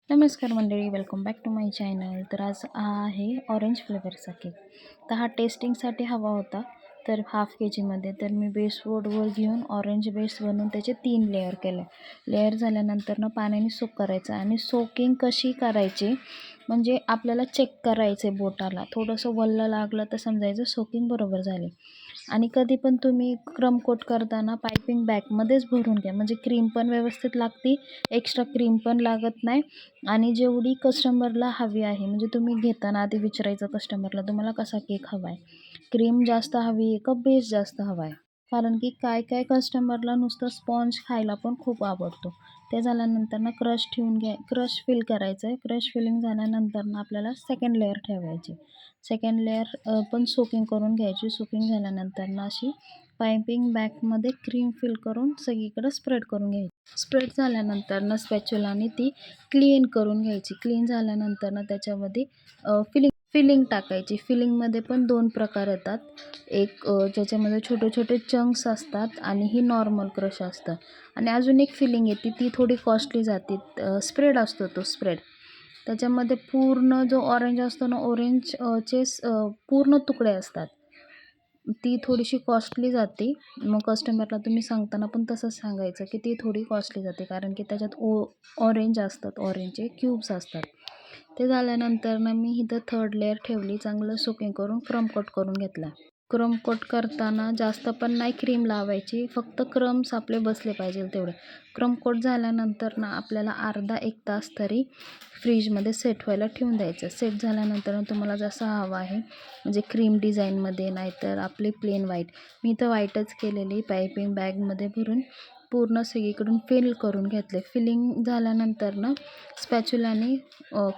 नमस्कार मंडळी, welcome back to my channel. तर आज आहे ऑरेंज फ्लेवरचा केक. तर हा टेस्टिंगसाठी हवा होता, तर हाफ KGमध्ये. तर मी बेसबोर्डवर घेऊन ऑरेंज बेस बनवून त्याचे 3 लेयर केले. लेयर झाल्यानंतर पाण्याने सोक करायचं आणि सोकिंग कशी करायची म्हणजे आपल्याला चेक करायचं आहे बोटाला. थोडंसं वल्ल लागलं तर समजायचं सोकिंग बरोबर झाली. आणि कधी पण तुम्ही क्रम कोट करताना पायपिंग बॅगमध्येच भरून घ्या, म्हणजे क्रीम पण व्यवस्थित लागते, एक्स्ट्रा क्रीम पण लागत नाही. आणि जेवढी कस्टमरला हवी आहे, म्हणजे तुम्ही घेताना आधी विचारायचं कस्टमरला, तुम्हाला कसा केक हवा आहे, क्रीम जास्त हवी आहे का बेस जास्त हवा आहे. कारण की काय काय कस्टमरला नुसतं स्पॉन्ज खायला पण खूप आवडतो. ते झाल्यानंतर क्रश ठेवून क्रश फिल करायचं आहे. क्रश फिलिंग झाल्यानंतर आपल्याला सेकंड लेअर ठेवायची. सेकंड लेअर पण सोकिंग करून घ्यायची. सोकिंग झाल्यानंतर अशी पायपिंग बॅगमध्ये क्रीम फिल करून सगळीकडे स्प्रेड करून घ्यायची. स्प्रेड झाल्यानंतर स्पॅच्युलाने ती क्लीन करून घ्यायची. क्लीन झाल्यानंतर त्याच्यामध्ये फिलिंग टाकायची. फिलिंगमध्ये पण 2 प्रकार येतात. एक ज्याच्यामध्ये छोटे छोटे चंक्स असतात आणि ही नॉर्मल क्रश असतं. आणि अजून एक फिलिंग येते, ती थोडी कॉस्टली जाते. स्प्रेड असतो तो स्प्रेड. त्याच्यामध्ये पूर्ण जो ऑरेंज असतो ना, ऑरेंजचे पूर्ण तुकडे असतात. ती थोडीशी कॉस्टली जाते. मग कस्टमरला तुम्ही सांगताना पण तसंच सांगायचं की ती थोडी कॉस्टली जाते, कारण की त्याच्यात ऑरेंज असतात, ऑरेंजचे क्यूब्स असतात. ते झाल्यानंतर मी इथं थर्ड लेअर ठेवली. चांगलं सोकिंग करून क्रम कोट करून घेतला. क्रम कोट करताना जास्त पण नाही क्रीम लावायची, फक्त क्रम्स आपले बसले पाहिजे तेवढे. क्रम कोट झाल्यानंतर आपल्याला अर्धा 1 तास तरी फ्रीजमध्ये सेट व्हायला ठेवून द्यायचं. सेट झाल्यानंतर तुम्हाला जसा हवा आहे, म्हणजे क्रीम डिझाईनमध्ये नाहीतर आपली प्लेन व्हाईट. मी तर व्हाईटच केलेली. पायपिंग बॅगमध्ये भरून पूर्ण सगळीकडून फिल करून घेतले. फिलिंग झाल्यानंतर स्पॅच्युलाने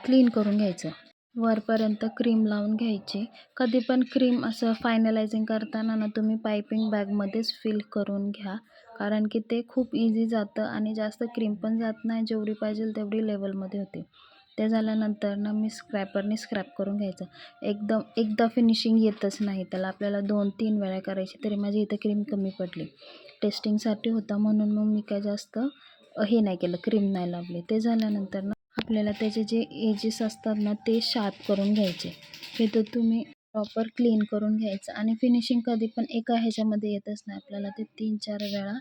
क्लीन करून घ्यायचं. वरपर्यंत क्रीम लावून घ्यायची. कधी पण क्रीम असं फायनलायझिंग करताना तुम्ही पायपिंग बॅगमध्येच फिल करून घ्या, कारण की ते खूप इझी जातं आणि जास्त क्रीम पण जात नाही. जेवढी पाहिजे तेवढी लेवलमध्ये होते. ते झाल्यानंतर मी स्क्रॅपरने स्क्रॅप करून घ्यायचं. एकदा फिनिशिंग येतच नाही त्याला, आपल्याला 2-3 वेळा करायची. तरी माझी इथं क्रीम कमी पडली. टेस्टिंगसाठी होता म्हणून मग मी काय जास्त हे नाही केलं, क्रीम नाही लावली. ते झाल्यानंतर आपल्याला त्याचे जे एजेस असतात ते शार्प करून घ्यायचे. हे तर तुम्ही प्रॉपर क्लीन करून घ्यायचं. आणि फिनिशिंग कधी पण एका ह्याच्यामध्ये येतच नाही, आपल्याला ते 3-4 वेळा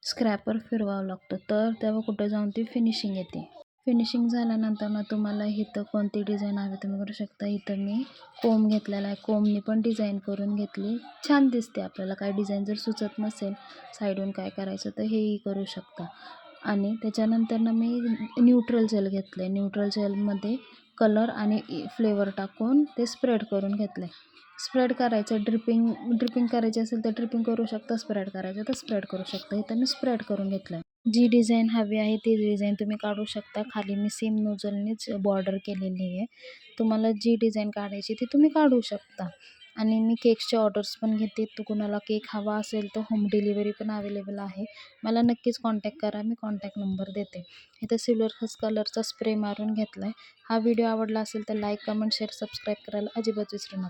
स्क्रॅपर फिरवावं लागतं, तर तेव्हा कुठे जाऊन ती फिनिशिंग येते. फिनिशिंग झाल्यानंतर तुम्हाला इथं कोणती डिझाईन हवी तुम्ही करू शकता. इथं मी कोंब घेतलेला आहे. कोंबनी पण डिझाईन करून घेतली. छान दिसते. आपल्याला काय डिझाईन जर सुचत नसेल साईडून काय करायचं, तर हेही करू शकता. आणि त्याच्यानंतर मी न्यूट्रल जेल घेतलं आहे. न्यूट्रल जेलमध्ये कलर आणि फ्लेवर टाकून ते स्प्रेड करून घेतलं आहे. स्प्रेड करायचं. ड्रिपिंग करायची असेल तर ड्रिपिंग करू शकता, स्प्रेड करायचं तर स्प्रेड करू शकता. इथं मी स्प्रेड करून घेतलं आहे. जी डिझाईन हवी आहे ती डिझाईन तुम्ही काढू शकता. खाली मी सेम नोझलनेच बॉर्डर केलेली आहे. तुम्हाला जी डिझाईन काढायची ती तुम्ही काढू शकता. आणि मी केक्सचे ऑर्डर्स पण घेते. तर कुणाला केक हवा असेल तर होम डिलिव्हरी पण अवेलेबल आहे. मला नक्कीच कॉन्टॅक्ट करा. मी कॉन्टॅक्ट नंबर देते. इथं सिल्वर कलरचा स्प्रे मारून घेतला आहे. हा व्हिडिओ आवडला असेल तर लाईक, कमेंट, शेअर, सबस्क्राईब करायला अजिबात विसरू नका.